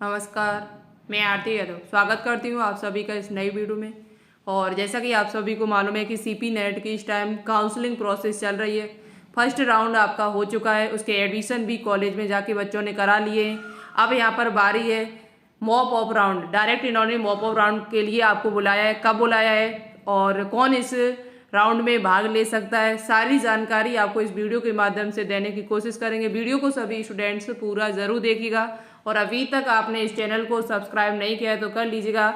नमस्कार। मैं आरती यादव स्वागत करती हूँ आप सभी का इस नई वीडियो में। और जैसा कि आप सभी को मालूम है कि सीपी नेट की इस टाइम काउंसलिंग प्रोसेस चल रही है। फर्स्ट राउंड आपका हो चुका है, उसके एडमिशन भी कॉलेज में जाके बच्चों ने करा लिए हैं। अब यहाँ पर बारी है मॉप ऑफ राउंड। डायरेक्ट इन्होंने मॉप ऑफ राउंड के लिए आपको बुलाया है, कब बुलाया है और कौन इस राउंड में भाग ले सकता है, सारी जानकारी आपको इस वीडियो के माध्यम से देने की कोशिश करेंगे। वीडियो को सभी स्टूडेंट्स पूरा जरूर देखिएगा और अभी तक आपने इस चैनल को सब्सक्राइब नहीं किया है तो कर लीजिएगा।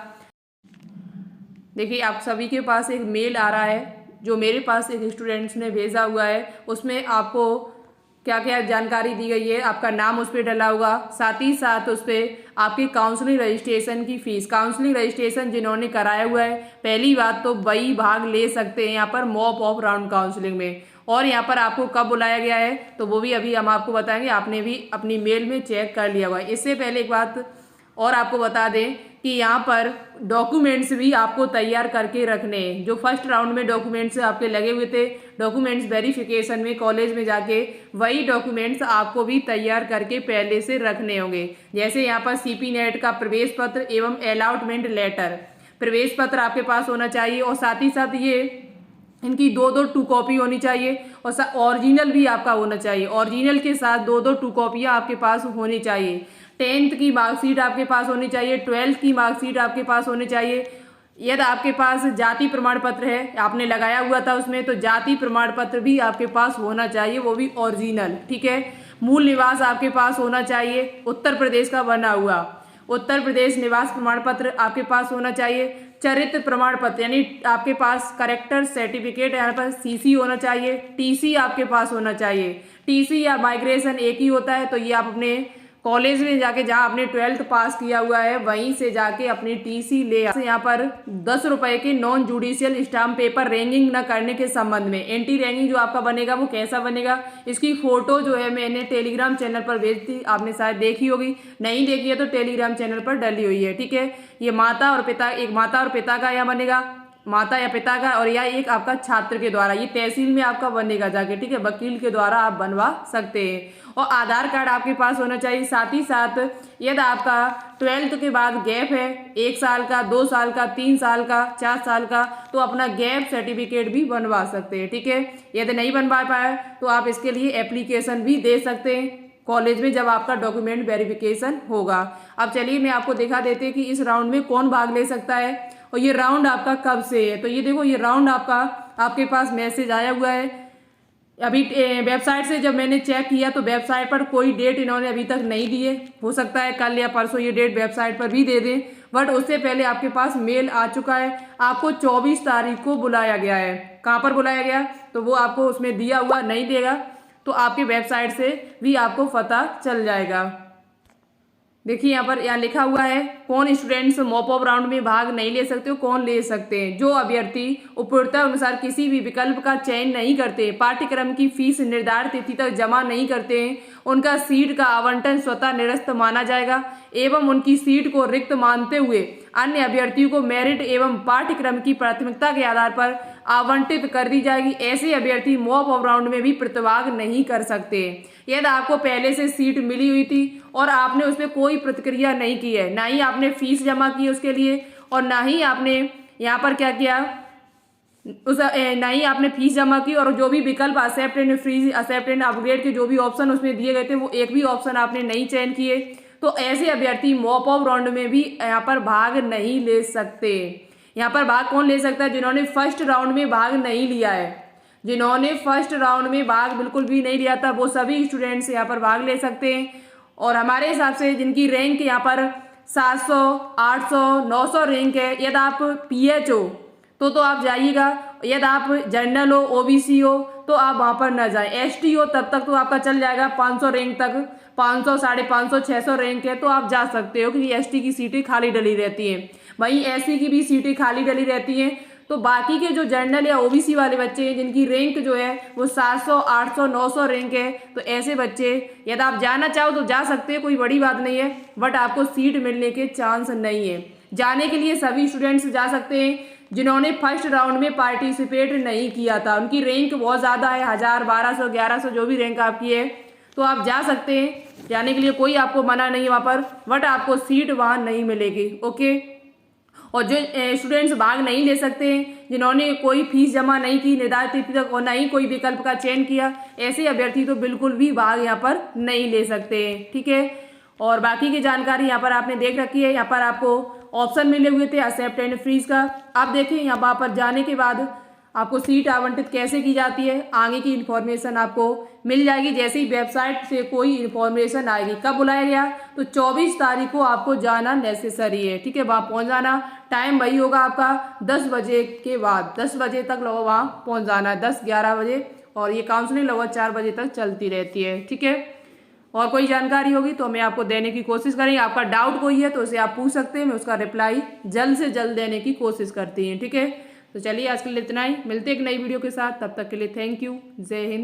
देखिए, आप सभी के पास एक मेल आ रहा है जो मेरे पास एक स्टूडेंट्स ने भेजा हुआ है। उसमें आपको क्या क्या जानकारी दी गई है, आपका नाम उस पर डला होगा, साथ ही साथ उस पर आपकी काउंसलिंग रजिस्ट्रेशन की फीस। काउंसलिंग रजिस्ट्रेशन जिन्होंने कराया हुआ है, पहली बात तो वही भाग ले सकते हैं यहाँ पर मॉप ऑफ राउंड काउंसलिंग में। और यहाँ पर आपको कब बुलाया गया है तो वो भी अभी हम आपको बताएंगे। आपने भी अपनी मेल में चेक कर लिया हुआ है। इससे पहले एक बात और आपको बता दें कि यहाँ पर डॉक्यूमेंट्स भी आपको तैयार करके रखने हैं। जो फर्स्ट राउंड में डॉक्यूमेंट्स आपके लगे हुए थे डॉक्यूमेंट्स वेरिफिकेशन में कॉलेज में जाके, वही डॉक्यूमेंट्स आपको भी तैयार करके पहले से रखने होंगे। जैसे यहाँ पर सीपी नेट का प्रवेश पत्र एवं अलॉटमेंट लेटर, प्रवेश पत्र आपके पास होना चाहिए और साथ ही साथ ये इनकी दो टू कॉपी होनी चाहिए और ओरिजिनल भी आपका होना चाहिए। ओरिजिनल के साथ दो टू कॉपियाँ आपके पास होनी चाहिए। 10th की मार्कशीट आपके पास होनी चाहिए, 12th की मार्कशीट आपके पास होनी चाहिए। यदि आपके पास जाति प्रमाण पत्र है, आपने लगाया हुआ था उसमें, तो जाति प्रमाण पत्र भी आपके पास होना चाहिए, वो भी ओरिजिनल। ठीक है। मूल निवास आपके पास होना चाहिए, उत्तर प्रदेश का बना हुआ उत्तर प्रदेश निवास प्रमाण पत्र आपके पास होना चाहिए। चरित्र प्रमाण पत्र यानी आपके पास करेक्टर सर्टिफिकेट यहाँ पर सीसी होना चाहिए। टीसी आपके पास होना चाहिए। टीसी या माइग्रेशन एक ही होता है, तो ये आप अपने कॉलेज में जाके जहाँ आपने 12th पास किया हुआ है वहीं से जाके अपनी टीसी ले। यहाँ पर 10 रुपए के non judicial stamp paper ragging न करने के संबंध में, एंटी रैंगिंग जो आपका बनेगा वो कैसा बनेगा, इसकी फोटो जो है मैंने टेलीग्राम चैनल पर भेज दी, आपने शायद देखी होगी। नहीं देखी है तो टेलीग्राम चैनल पर डली हुई है। ठीक है। ये माता और पिता, एक माता और पिता का यहाँ बनेगा, माता या पिता का, और या एक आपका छात्र के द्वारा, ये तहसील में आपका बनेगा जाके। ठीक है। वकील के द्वारा आप बनवा सकते हैं। और आधार कार्ड आपके पास होना चाहिए। साथ ही साथ यदि आपका 12th के बाद गैप है 1 साल का, 2 साल का, 3 साल का, 4 साल का, तो अपना गैप सर्टिफिकेट भी बनवा सकते हैं। ठीक है। यदि नहीं बनवा पाए तो आप इसके लिए एप्लीकेशन भी दे सकते हैं कॉलेज में जब आपका डॉक्यूमेंट वेरिफिकेशन होगा। अब चलिए मैं आपको दिखा देते हैं कि इस राउंड में कौन भाग ले सकता है और ये राउंड आपका कब से है। तो ये देखो, ये राउंड आपके पास मैसेज आया हुआ है। अभी वेबसाइट से जब मैंने चेक किया तो वेबसाइट पर कोई डेट इन्होंने अभी तक नहीं दी है। हो सकता है कल या परसों ये डेट वेबसाइट पर भी दे दें, बट उससे पहले आपके पास मेल आ चुका है। आपको 24 तारीख को बुलाया गया है। कहाँ पर बुलाया गया तो वो आपको उसमें दिया हुआ नहीं देगा, तो आपकी वेबसाइट से भी आपको पता चल जाएगा। देखिए यहाँ लिखा हुआ है कौन स्टूडेंट्स मॉप ऑफ राउंड में भाग नहीं ले सकते हो, कौन ले सकते हैं। जो अभ्यर्थी उपरोक्त अनुसार किसी भी विकल्प का चयन नहीं करते, पाठ्यक्रम की फीस निर्धारित तिथि तक जमा नहीं करते हैं, उनका सीट का आवंटन स्वतः निरस्त माना जाएगा एवं उनकी सीट को रिक्त मानते हुए अन्य अभ्यर्थियों को मेरिट एवं पाठ्यक्रम की प्राथमिकता के आधार पर आवंटित कर दी जाएगी। ऐसे अभ्यर्थी मॉप ऑफ राउंड में भी प्रतिभाग नहीं कर सकते। यदि आपको पहले से सीट मिली हुई थी और आपने उसमें कोई प्रतिक्रिया नहीं की है, ना ही आपने फीस जमा की उसके लिए और ना ही आपने यहाँ पर क्या किया, ना ही आपने फीस जमा की, और जो भी विकल्प accept and free, accept and upgrade के जो भी ऑप्शन उसमें दिए गए थे वो एक भी ऑप्शन आपने नहीं चयन किए, तो ऐसे अभ्यर्थी मॉप ऑफ राउंड में भी यहाँ पर भाग नहीं ले सकते। यहाँ पर भाग कौन ले सकता है, जिन्होंने फर्स्ट राउंड में भाग नहीं लिया है। जिन्होंने फर्स्ट राउंड में भाग बिल्कुल भी नहीं लिया था वो सभी स्टूडेंट्स यहाँ पर भाग ले सकते हैं। और हमारे हिसाब से जिनकी रैंक यहाँ पर 700, 800, 900 रैंक है, यदि आप पीएच हो तो आप जाइएगा। यदि आप जनरल हो, ओबीसी हो तो आप वहां पर न जाएं। एसटी हो तब तक तो आपका चल जाएगा 500 रैंक तक, 500, 550, 600 रैंक है तो आप जा सकते हो, क्योंकि एसटी की सीटें खाली डली रहती हैं। वहीं एससी की भी सीटें खाली डली रहती हैं। तो बाकी के जो जनरल या ओबीसी वाले बच्चे हैं जिनकी रैंक जो है वो 700, 800, 900 रैंक है, तो ऐसे बच्चे यदि आप जाना चाहो तो जा सकते हैं, कोई बड़ी बात नहीं है, बट आपको सीट मिलने के चांस नहीं है। जाने के लिए सभी स्टूडेंट्स जा सकते हैं जिन्होंने फर्स्ट राउंड में पार्टिसिपेट नहीं किया था। उनकी रैंक बहुत ज़्यादा है, 1000, 1200, 1100 जो भी रैंक आपकी है, तो आप जा सकते हैं, जाने के लिए कोई आपको मना नहीं वहाँ पर, बट आपको सीट वहाँ नहीं मिलेगी। ओके। और जो स्टूडेंट्स भाग नहीं ले सकते हैं, जिन्होंने कोई फीस जमा नहीं की निर्धारित तिथि तक और ना ही कोई विकल्प का चयन किया, ऐसे अभ्यर्थी तो बिल्कुल भी भाग यहाँ पर नहीं ले सकते हैं। ठीक है। और बाकी की जानकारी यहाँ पर आपने देख रखी है। यहाँ पर आपको ऑप्शन मिले हुए थे एक्सेप्ट एंड फ्रीज का। आप देखिए यहाँ पर जाने के बाद आपको सीट आवंटित कैसे की जाती है, आगे की इन्फॉर्मेशन आपको मिल जाएगी। जैसे ही वेबसाइट से कोई इन्फॉर्मेशन आएगी, कब बुलाया गया, तो 24 तारीख को आपको जाना नेसेसरी है। ठीक है, वहाँ पहुँच जाना। टाइम वही होगा आपका 10 बजे के बाद, 10 बजे तक लोग वहाँ पहुँच जाना है, 10-11 बजे। और ये काउंसलिंग लगभग 4 बजे तक चलती रहती है। ठीक है। और कोई जानकारी होगी तो मैं आपको देने की कोशिश करेंगे। आपका डाउट कोई है तो उसे आप पूछ सकते हैं, मैं उसका रिप्लाई जल्द से जल्द देने की कोशिश करती हूँ। ठीक है। तो चलिए आज के लिए इतना ही, मिलते एक नई वीडियो के साथ, तब तक के लिए थैंक यू। जय हिंद।